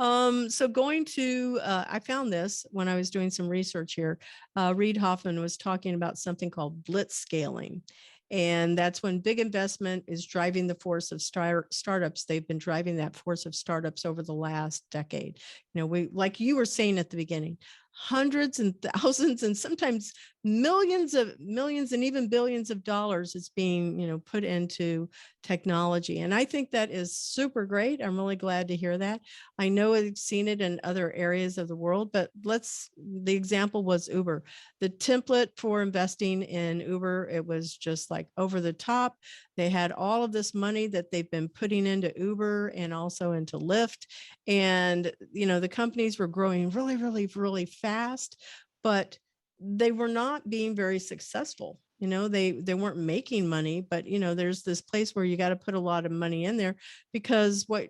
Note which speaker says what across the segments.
Speaker 1: So going to, I found this when I was doing some research here. Reid Hoffman was talking about something called blitz scaling. And that's when big investment is driving the force of startups. They've been driving that force of startups over the last decade. We, like you were saying at the beginning, hundreds and thousands and sometimes millions and even billions of dollars is being, put into technology. And I think that is super great. I'm really glad to hear that. I know I've seen it in other areas of the world, but the example was Uber. The template for investing in Uber, it was just like over the top. They had all of this money that they've been putting into Uber and also into Lyft. And, the companies were growing really, really, really fast, but they were not being very successful. They weren't making money, but there's this place where you got to put a lot of money in there, because what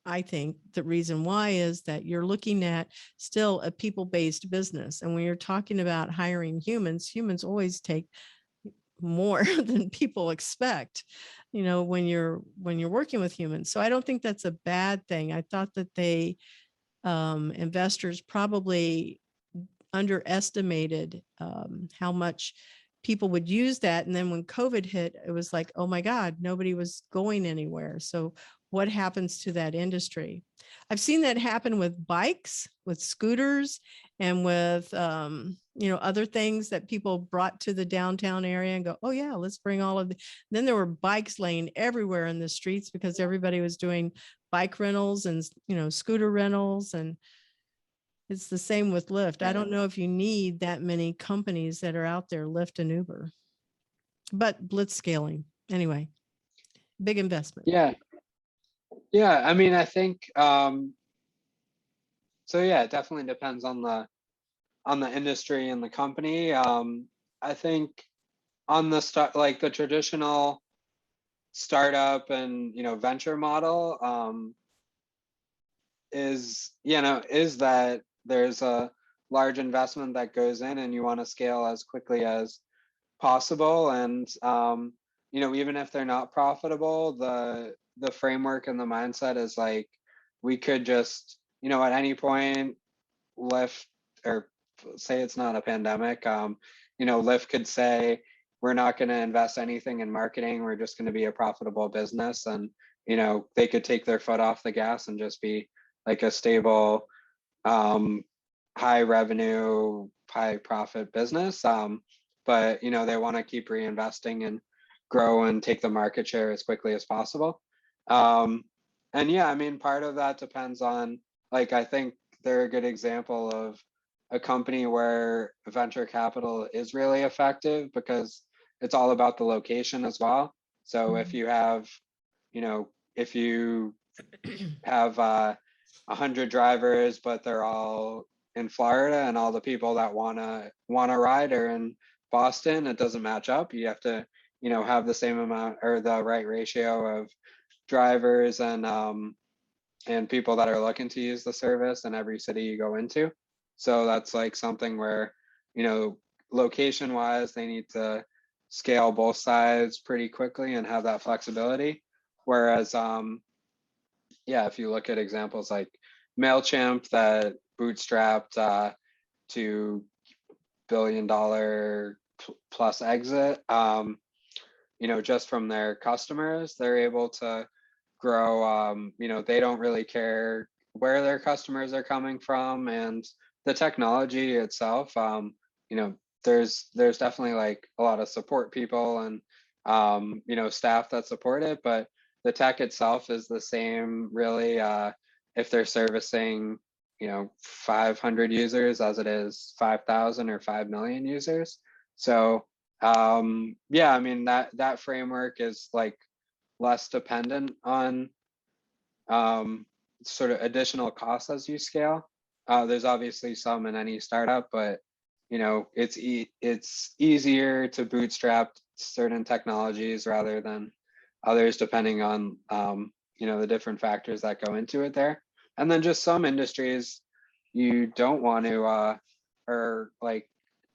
Speaker 1: I think the reason why is that you're looking at still a people-based business. And when you're talking about hiring humans always take more than people expect, when you're working with humans. So I don't think that's a bad thing. I thought that investors probably underestimated how much people would use that. And then when COVID hit, it was like, oh my God, nobody was going anywhere. So what happens to that industry? I've seen that happen with bikes, with scooters, and with other things that people brought to the downtown area and go, oh yeah, let's bring all of the. Then there were bikes laying everywhere in the streets because everybody was doing bike rentals and scooter rentals. And it's the same with Lyft. I don't know if you need that many companies that are out there, Lyft and Uber, but blitz scaling anyway, big investment.
Speaker 2: Yeah. Yeah. I mean, I think, so yeah, it definitely depends on the industry and the company. I think on the like the traditional startup and, venture model, is that there's a large investment that goes in and you want to scale as quickly as possible. And, even if they're not profitable, the framework and the mindset is like, we could just, at any point Lyft, or say it's not a pandemic, Lyft could say, we're not going to invest anything in marketing. We're just going to be a profitable business. And, they could take their foot off the gas and just be like a stable, high revenue, high profit business. But, they want to keep reinvesting and grow and take the market share as quickly as possible. And yeah, I mean, part of that depends on, like, I think they're a good example of a company where venture capital is really effective because it's all about the location as well. So if you have, if you have 100 drivers, but they're all in Florida, and all the people that wanna ride are in Boston, it doesn't match up. You have to, have the same amount or the right ratio of drivers and people that are looking to use the service in every city you go into. So that's like something where, location wise, they need to scale both sides pretty quickly and have that flexibility. Whereas, yeah, if you look at examples like MailChimp that bootstrapped to $1 billion plus exit, just from their customers, they're able to grow. They don't really care where their customers are coming from, and the technology itself, there's definitely like a lot of support people and staff that support it, but the tech itself is the same really, if they're servicing 500 users as it is 5,000 or 5 million users. So yeah, I mean, that framework is like less dependent on sort of additional costs as you scale. There's obviously some in any startup, but it's easier to bootstrap certain technologies rather than others, depending on the different factors that go into it there. And then just some industries you don't want to, or like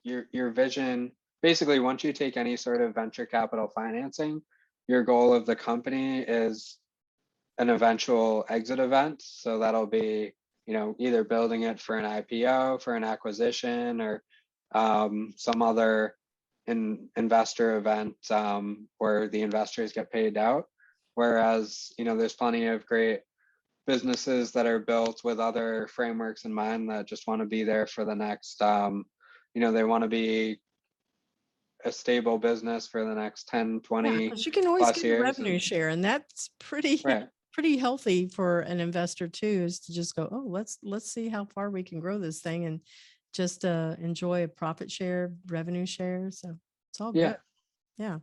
Speaker 2: your vision. Basically, once you take any sort of venture capital financing, your goal of the company is an eventual exit event. So that'll be either building it for an IPO, for an acquisition, or some other investor event where the investors get paid out. Whereas, there's plenty of great businesses that are built with other frameworks in mind that just want to be there for the next, they want to be a stable business for the next 10,
Speaker 1: Yeah,
Speaker 2: 20
Speaker 1: because you can always
Speaker 2: plus
Speaker 1: get a
Speaker 2: years.
Speaker 1: revenue share, and that's pretty
Speaker 2: Right.
Speaker 1: pretty healthy for an investor too, is to just go, oh, let's see how far we can grow this thing and just enjoy a profit share, revenue share. So it's all
Speaker 2: Yeah.
Speaker 1: good. Yeah.